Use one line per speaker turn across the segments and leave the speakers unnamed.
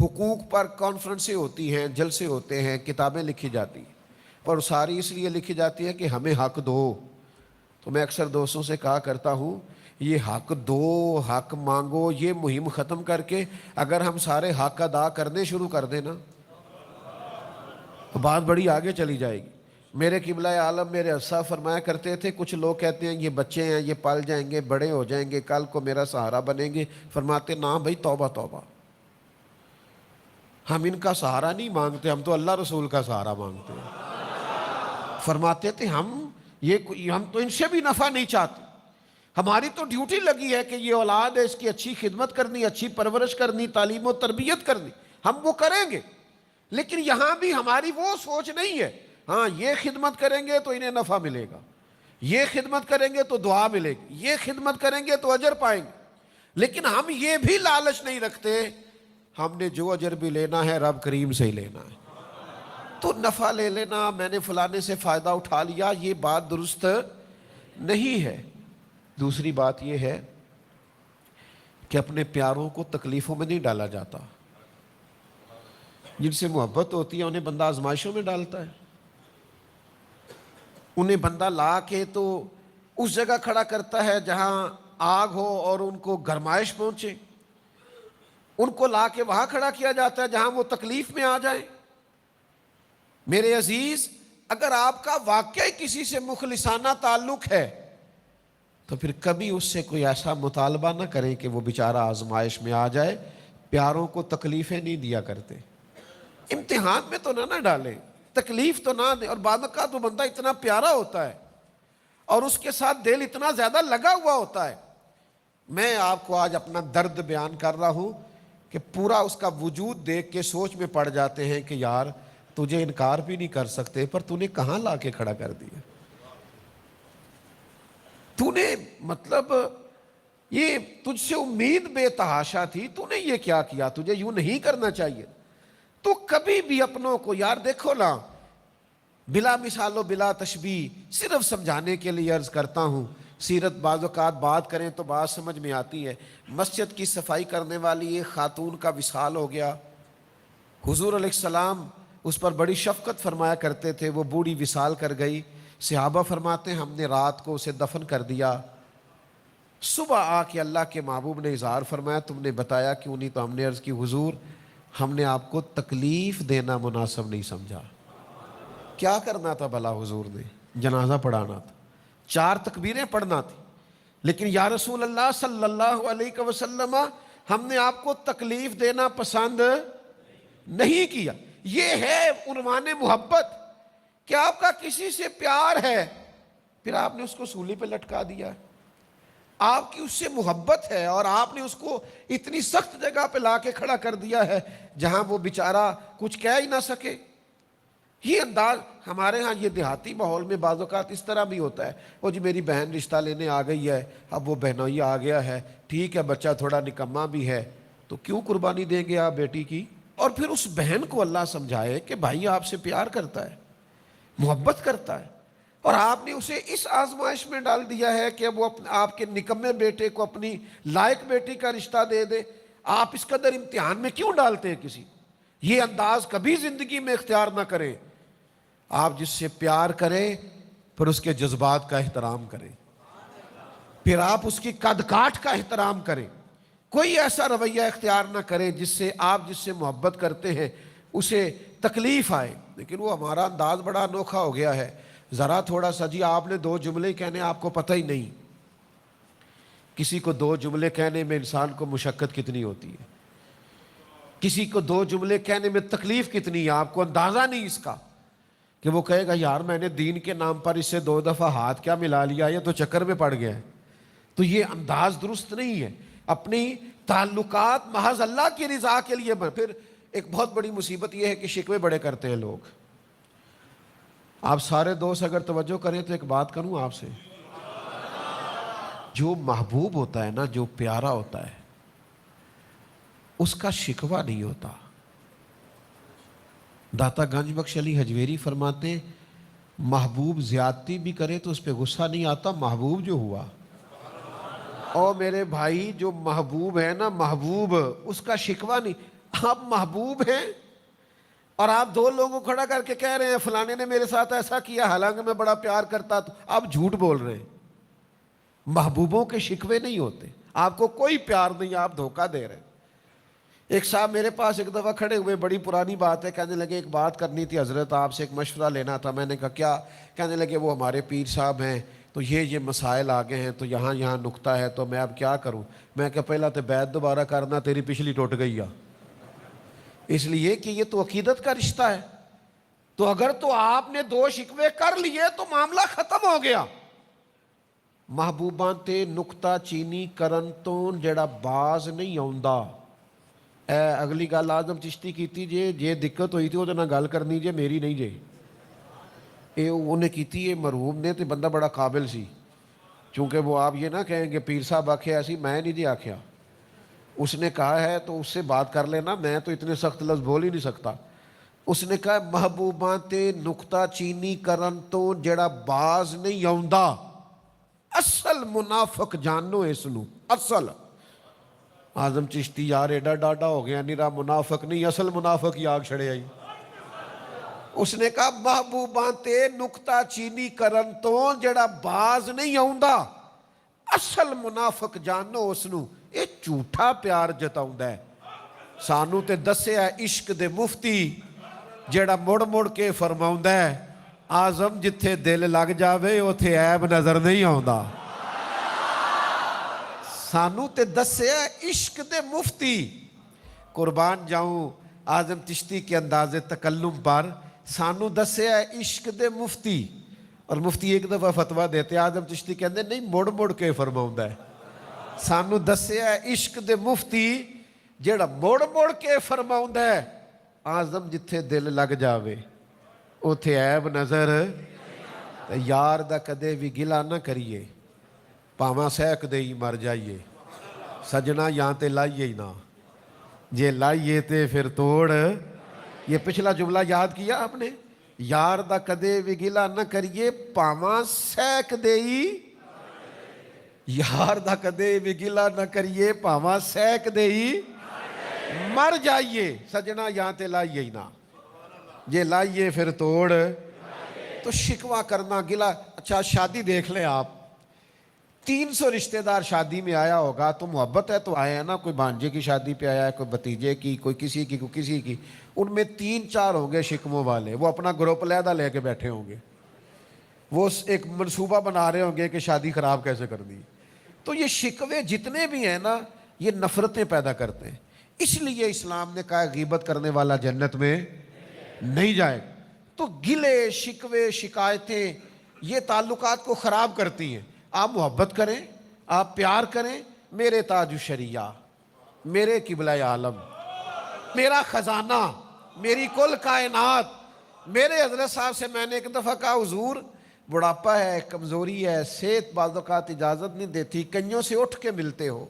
حقوق پر کانفرنسیں ہوتی ہیں، جلسے ہوتے ہیں، کتابیں لکھی جاتی ہیں، پر ساری اس لیے لکھی جاتی ہے کہ ہمیں حق دو۔ تو میں اکثر دوستوں سے کہا کرتا ہوں یہ حق دو، حق مانگو، یہ مہم ختم کر کے اگر ہم سارے حق ادا کرنے شروع کر دیں نا تو بات بڑی آگے چلی جائے گی۔ میرے قبلہ عالم میرے اسا فرمایا کرتے تھے کچھ لوگ کہتے ہیں یہ بچے ہیں، یہ پل جائیں گے، بڑے ہو جائیں گے، کل کو میرا سہارا بنیں گے۔ فرماتے نا بھائی، توبہ توبہ، ہم ان کا سہارا نہیں مانگتے، ہم تو اللہ رسول کا سہارا مانگتے ہیں۔ فرماتے تھے ہم تو ان سے بھی نفع نہیں چاہتے، ہماری تو ڈیوٹی لگی ہے کہ یہ اولاد ہے، اس کی اچھی خدمت کرنی، اچھی پرورش کرنی، تعلیم و تربیت کرنی، ہم وہ کریں گے۔ لیکن یہاں بھی ہماری وہ سوچ نہیں ہے، ہاں یہ خدمت کریں گے تو انہیں نفع ملے گا، یہ خدمت کریں گے تو دعا ملے گی، یہ خدمت کریں گے تو اجر پائیں گے۔ لیکن ہم یہ بھی لالچ نہیں رکھتے، ہم نے جو اجر بھی لینا ہے رب کریم سے ہی لینا ہے۔ تو نفع لے لینا، میں نے فلانے سے فائدہ اٹھا لیا، یہ بات درست نہیں ہے۔ دوسری بات یہ ہے کہ اپنے پیاروں کو تکلیفوں میں نہیں ڈالا جاتا۔ جن سے محبت ہوتی ہے انہیں بندہ آزمائشوں میں ڈالتا ہے، انہیں بندہ لا کے تو اس جگہ کھڑا کرتا ہے جہاں آگ ہو اور ان کو گرمائش پہنچے، ان کو لا کے وہاں کھڑا کیا جاتا ہے جہاں وہ تکلیف میں آ جائیں۔ میرے عزیز، اگر آپ کا واقعی کسی سے مخلصانہ تعلق ہے تو پھر کبھی اس سے کوئی ایسا مطالبہ نہ کریں کہ وہ بیچارہ آزمائش میں آ جائے۔ پیاروں کو تکلیفیں نہیں دیا کرتے، امتحان میں تو نہ ڈالیں، تکلیف تو نہ دیں۔ اور بعد کا تو بندہ اتنا پیارا ہوتا ہے اور اس کے ساتھ دل اتنا زیادہ لگا ہوا ہوتا ہے۔ میں آپ کو آج اپنا درد بیان کر رہا ہوں کہ پورا اس کا وجود دیکھ کے سوچ میں پڑ جاتے ہیں کہ یار تجھے انکار بھی نہیں کر سکتے، پر تو نے کہاں لا کے کھڑا کر دیا؟ تو نے مطلب یہ تجھ سے امید بے تحاشا تھی، تو نے یہ کیا کیا؟ تجھے یوں نہیں کرنا چاہیے۔ تو کبھی بھی اپنوں کو یار دیکھو نا، بلا مثال و بلا تشبیہ، صرف سمجھانے کے لیے عرض کرتا ہوں۔ سیرت بعض اوقات بات کریں تو بات سمجھ میں آتی ہے۔ مسجد کی صفائی کرنے والی ایک خاتون کا وصال ہو گیا، حضور علیہ السلام اس پر بڑی شفقت فرمایا کرتے تھے، وہ بوڑھی وصال کر گئی۔ صحابہ فرماتے ہیں ہم نے رات کو اسے دفن کر دیا، صبح آ کے اللہ کے محبوب نے اظہار فرمایا تم نے بتایا کیوں نہیں؟ تو ہم نے عرض کی حضور ہم نے آپ کو تکلیف دینا مناسب نہیں سمجھا۔ کیا کرنا تھا بھلا حضور نے؟ جنازہ پڑھانا تھا، 4 تکبیریں پڑھنا تھی، لیکن یا رسول اللہ صلی اللہ علیہ وسلم ہم نے آپ کو تکلیف دینا پسند نہیں کیا۔ یہ ہے عنوان محبت کہ آپ کا کسی سے پیار ہے، پھر آپ نے اس کو سولی پہ لٹکا دیا۔ آپ کی اس سے محبت ہے اور آپ نے اس کو اتنی سخت جگہ پہ لا کے کھڑا کر دیا ہے جہاں وہ بیچارہ کچھ کہہ ہی نہ سکے۔ یہ انداز ہمارے ہاں، یہ دیہاتی ماحول میں بعض اوقات اس طرح بھی ہوتا ہے، وہ جی میری بہن رشتہ لینے آ گئی ہے، اب وہ بہنوئی آ گیا ہے، ٹھیک ہے بچہ تھوڑا نکما بھی ہے تو کیوں قربانی دیں گے آپ بیٹی کی؟ اور پھر اس بہن کو اللہ سمجھائے کہ بھائی آپ سے پیار کرتا ہے، محبت کرتا ہے، اور آپ نے اسے اس آزمائش میں ڈال دیا ہے کہ وہ آپ کے نکمے بیٹے کو اپنی لائق بیٹی کا رشتہ دے دے۔ آپ اس قدر امتحان میں کیوں ڈالتے ہیں کسی؟ یہ انداز کبھی زندگی میں اختیار نہ کریں۔ آپ جس سے پیار کریں پھر اس کے جذبات کا احترام کریں، پھر آپ اس کی قد کاٹ کا احترام کریں۔ کوئی ایسا رویہ اختیار نہ کریں جس سے آپ جس سے محبت کرتے ہیں اسے تکلیف آئے۔ لیکن وہ ہمارا انداز بڑا انوکھا ہو گیا ہے، ذرا تھوڑا سا جی آپ نے 2 جملے کہنے آپ کو پتہ ہی نہیں۔ کسی کو 2 جملے کہنے میں انسان کو مشقت کتنی ہوتی ہے، کسی کو 2 جملے کہنے میں تکلیف کتنی ہے، آپ کو اندازہ نہیں اس کا، کہ وہ کہے گا یار میں نے دین کے نام پر اس سے 2 دفعہ ہاتھ کیا ملا لیا، یہ تو چکر میں پڑ گیا ہے۔ تو یہ انداز درست نہیں ہے۔ اپنی تعلقات محض اللہ کی رضا کے لیے پھر ایک بہت بڑی مصیبت یہ ہے کہ شکوے بڑے کرتے ہیں لوگ۔ آپ سارے دوست اگر توجہ کریں تو ایک بات کروں آپ سے، جو محبوب ہوتا ہے نا، جو پیارا ہوتا ہے، اس کا شکوہ نہیں ہوتا۔ داتا گنج بخش علی حجویری فرماتے محبوب زیادتی بھی کرے تو اس پہ غصہ نہیں آتا، محبوب جو ہوا۔ اور میرے بھائی جو محبوب ہے نا، محبوب، اس کا شکوہ نہیں۔ آپ محبوب ہیں اور آپ دو لوگوں کو کھڑا کر کے کہہ رہے ہیں فلانے نے میرے ساتھ ایسا کیا حالانکہ میں بڑا پیار کرتا، تو آپ جھوٹ بول رہے ہیں۔ محبوبوں کے شکوے نہیں ہوتے، آپ کو کوئی پیار نہیں، آپ دھوکہ دے رہے ہیں۔ ایک صاحب میرے پاس ایک دفعہ کھڑے ہوئے، بڑی پرانی بات ہے، کہنے لگے ایک بات کرنی تھی حضرت آپ سے، ایک مشورہ لینا تھا۔ میں نے کہا کیا؟ کہنے لگے وہ ہمارے پیر صاحب ہیں تو یہ مسائل آگے ہیں، تو یہاں نکتہ ہے، تو میں اب کیا کروں؟ میں کہا پہلا تو بیعت دوبارہ کرنا، تیری پچھلی ٹوٹ گئی ہے، اس لیے کہ یہ تو عقیدت کا رشتہ ہے، تو اگر تو آپ نے دو شکوے کر لیے تو معاملہ ختم ہو گیا۔ محبوباں تے نکتہ چینی کرن تو جڑا باز نہیں آوندا۔ اگلی گل آدم چشتی کیتی جے دقت ہوئی تھی وہ نہ گل کرنی جے، میری نہیں جے، یہ انہیں کیتی ہے مرحوم نے، تو بندہ بڑا قابل سی، چونکہ وہ آپ یہ نہ کہیں کہ پیر صاحب آکھے ایسی، میں نہیں جی آکھیا، اس نے کہا ہے تو اس سے بات کر لینا، میں تو اتنے سخت لفظ بول ہی نہیں سکتا۔ اس نے کہا محبوباں تے نکتہ چینی کرن تو جڑا باز نہیں آوندا، اصل منافق جانو اس نو، اصل۔ آدم چشتی یار ایڈا ڈاڈا ہو گیا، نیرا منافق نہیں، اصل منافق ہی آگ چھڑے آئی۔ اس نے کہا محبوباں تے نکتہ چینی کرن تو جڑا باز نہیں آوندا، اصل منافق جانو اس نو، یہ جھوٹا پیار جتاؤندا ہے۔ سانو تے دسے ہے عشق دے مفتی جڑا مڑ مڑ کے فرماؤندا ہے آزم جتھے دل لگ جاوے اوتھے عیب نظر نہیں آوندا۔ سانو تے دسے ہے عشق دے مفتی، قربان جاؤں اعظم چشتی کے انداز تکلم پر، سانو دسے ہے عشق دے مفتی۔ اور مفتی ایک دفعہ فتویٰ دیتے، اعظم چشتی کہندے نہیں مڑ مڑ کے فرماؤندا ہے۔ سانو دسے ہے عشق دے مفتی جیڑا مڑ مڑ کے فرماؤندا ہے آزم جتھے دل لگ جاوے اوتھے عیب نظر، یار دا کدے بھی گلا نہ کریے، پاواں سہک دے ہی مر جائیے، سجنا یہاں تے لائیے ہی نہ، جے لائیے تے پھر توڑ۔ یہ پچھلا جملہ یاد کیا آپ نے؟ یار دا کدے بھی گلا نہ کریے، پاواں سہک دے ہی، یار دا کدے بھی گلا نہ کریے، پاواں سہک دے ہی مر جائیے، سجنا یہاں تے لائیے ہی نہ، جے لائیے پھر توڑ۔ تو شکوہ کرنا، گلا۔ اچھا شادی دیکھ لیں آپ، 300 رشتہ دار شادی میں آیا ہوگا، تو محبت ہے تو آیا ہے نا، کوئی بھانجے کی شادی پہ آیا ہے، کوئی بھتیجے کی، کوئی کسی کی، کوئی کسی کی، ان میں 3-4 ہوں گے شکموں والے، وہ اپنا گروپ علیحدہ لے کے بیٹھے ہوں گے، وہ ایک منصوبہ بنا رہے ہوں گے کہ شادی خراب کیسے کرنی ہے۔ تو یہ شکوے جتنے بھی ہیں نا، یہ نفرتیں پیدا کرتے ہیں، اس لیے اسلام نے کہا غیبت کرنے والا جنت میں نہیں جائے۔ تو گلے شکوے شکایتیں یہ تعلقات کو خراب کرتی ہیں۔ آپ محبت کریں، آپ پیار کریں، میرے تاج الشریعہ، میرے قبلہ عالم، میرا خزانہ، میری کل کائنات، میرے حضرت صاحب سے میں نے ایک دفعہ کہا حضور بڑھاپا ہے، کمزوری ہے، صحت بعض اوقات اجازت نہیں دیتی، کئیوں سے اٹھ کے ملتے ہو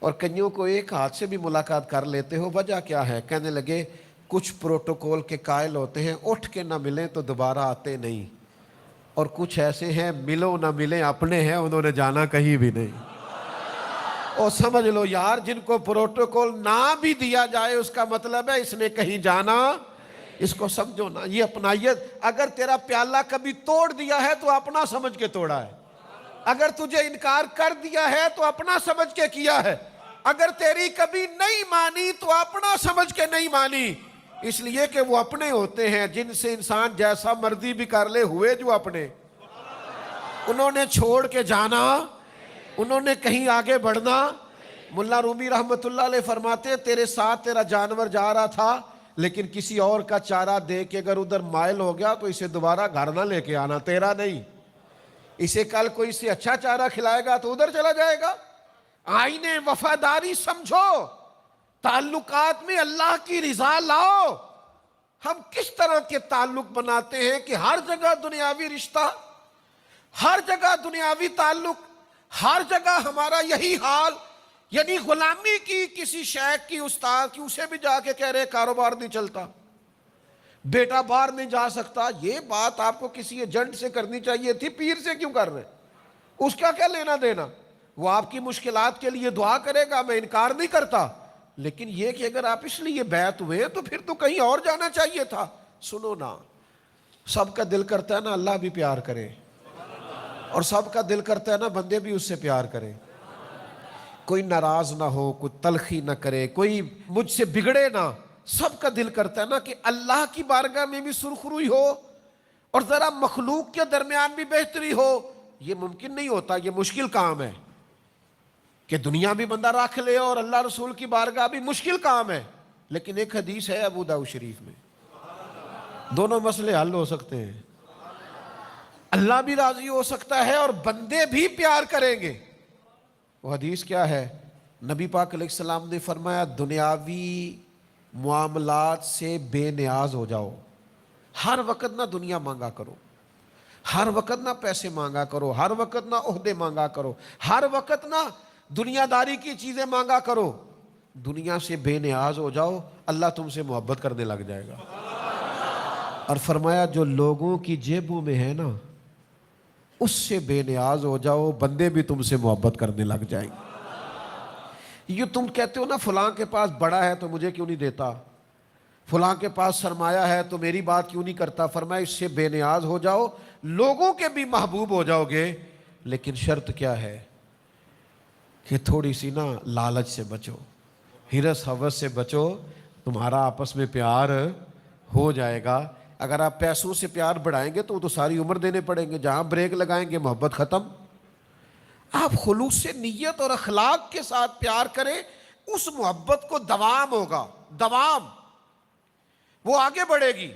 اور کئیوں کو ایک ہاتھ سے بھی ملاقات کر لیتے ہو، وجہ کیا ہے؟ کہنے لگے کچھ پروٹوکول کے قائل ہوتے ہیں، اٹھ کے نہ ملیں تو دوبارہ آتے نہیں، اور کچھ ایسے ہیں ملو نہ ملیں اپنے ہیں، انہوں نے جانا کہیں بھی نہیں۔ اور سمجھ لو یار جن کو پروٹوکول نہ بھی دیا جائے اس کا مطلب ہے اس نے کہیں جانا، اس کو سمجھو نا، یہ اپنائیت۔ اگر تیرا پیالہ کبھی توڑ دیا ہے تو اپنا سمجھ کے توڑا ہے، اگر تجھے انکار کر دیا ہے تو اپنا سمجھ کے کیا ہے، اگر تیری کبھی نہیں مانی تو اپنا سمجھ کے نہیں مانی، اس لیے کہ وہ اپنے ہوتے ہیں جن سے انسان جیسا مرضی بھی کر لے، ہوئے جو اپنے، انہوں نے چھوڑ کے جانا، انہوں نے کہیں آگے بڑھنا۔ ملا رومی رحمت اللہ علیہ فرماتے ہیں تیرے ساتھ تیرا جانور جا رہا تھا لیکن کسی اور کا چارہ دے کے اگر ادھر مائل ہو گیا تو اسے دوبارہ گھر نہ لے کے آنا، تیرا نہیں، اسے کل کوئی اسے اچھا چارہ کھلائے گا تو ادھر چلا جائے گا۔ آئین وفاداری سمجھو، تعلقات میں اللہ کی رضا لاؤ۔ ہم کس طرح کے تعلق بناتے ہیں کہ ہر جگہ دنیاوی رشتہ، ہر جگہ دنیاوی تعلق، ہر جگہ ہمارا یہی حال، یعنی غلامی کی کسی شیخ کی، استاد کی، اسے بھی جا کے کہہ رہے کاروبار نہیں چلتا، بیٹا باہر نہیں جا سکتا۔ یہ بات آپ کو کسی ایجنٹ سے کرنی چاہیے تھی، پیر سے کیوں کر رہے؟ اس کا کیا لینا دینا؟ وہ آپ کی مشکلات کے لیے دعا کرے گا، میں انکار نہیں کرتا، لیکن یہ کہ اگر آپ اس لیے بیعت ہوئے تو پھر تو کہیں اور جانا چاہیے تھا. سنو نا، سب کا دل کرتا ہے نا اللہ بھی پیار کرے، اور سب کا دل کرتا ہے نا بندے بھی اس سے پیار کریں. کوئی ناراض نہ ہو، کوئی تلخی نہ کرے، کوئی مجھ سے بگڑے نہ. سب کا دل کرتا ہے نا کہ اللہ کی بارگاہ میں بھی سرخروئی ہو اور ذرا مخلوق کے درمیان بھی بہتری ہو. یہ ممکن نہیں ہوتا، یہ مشکل کام ہے کہ دنیا بھی بندہ رکھ لے اور اللہ رسول کی بارگاہ بھی. مشکل کام ہے. لیکن ایک حدیث ہے ابو داؤد شریف میں، دونوں مسئلے حل ہو سکتے ہیں. اللہ بھی راضی ہو سکتا ہے اور بندے بھی پیار کریں گے. وہ حدیث کیا ہے؟ نبی پاک علیہ السلام نے فرمایا دنیاوی معاملات سے بے نیاز ہو جاؤ. ہر وقت نہ دنیا مانگا کرو، ہر وقت نہ پیسے مانگا کرو، ہر وقت نہ عہدے مانگا کرو، ہر وقت نہ دنیا داری کی چیزیں مانگا کرو. دنیا سے بے نیاز ہو جاؤ، اللہ تم سے محبت کرنے لگ جائے گا. اور فرمایا جو لوگوں کی جیبوں میں ہے نا اس سے بے نیاز ہو جاؤ، بندے بھی تم سے محبت کرنے لگ جائیں گے. یہ تم کہتے ہو نا فلاں کے پاس بڑا ہے تو مجھے کیوں نہیں دیتا، فلاں کے پاس سرمایہ ہے تو میری بات کیوں نہیں کرتا. فرمایا اس سے بے نیاز ہو جاؤ، لوگوں کے بھی محبوب ہو جاؤ گے. لیکن شرط کیا ہے کہ تھوڑی سی نا لالچ سے بچو، ہرس ہوس سے بچو، تمہارا آپس میں پیار ہو جائے گا. اگر آپ پیسوں سے پیار بڑھائیں گے تو وہ تو ساری عمر دینے پڑیں گے، جہاں بریک لگائیں گے محبت ختم. آپ خلوص سے نیت اور اخلاق کے ساتھ پیار کریں، اس محبت کو دوام ہوگا، دوام، وہ آگے بڑھے گی.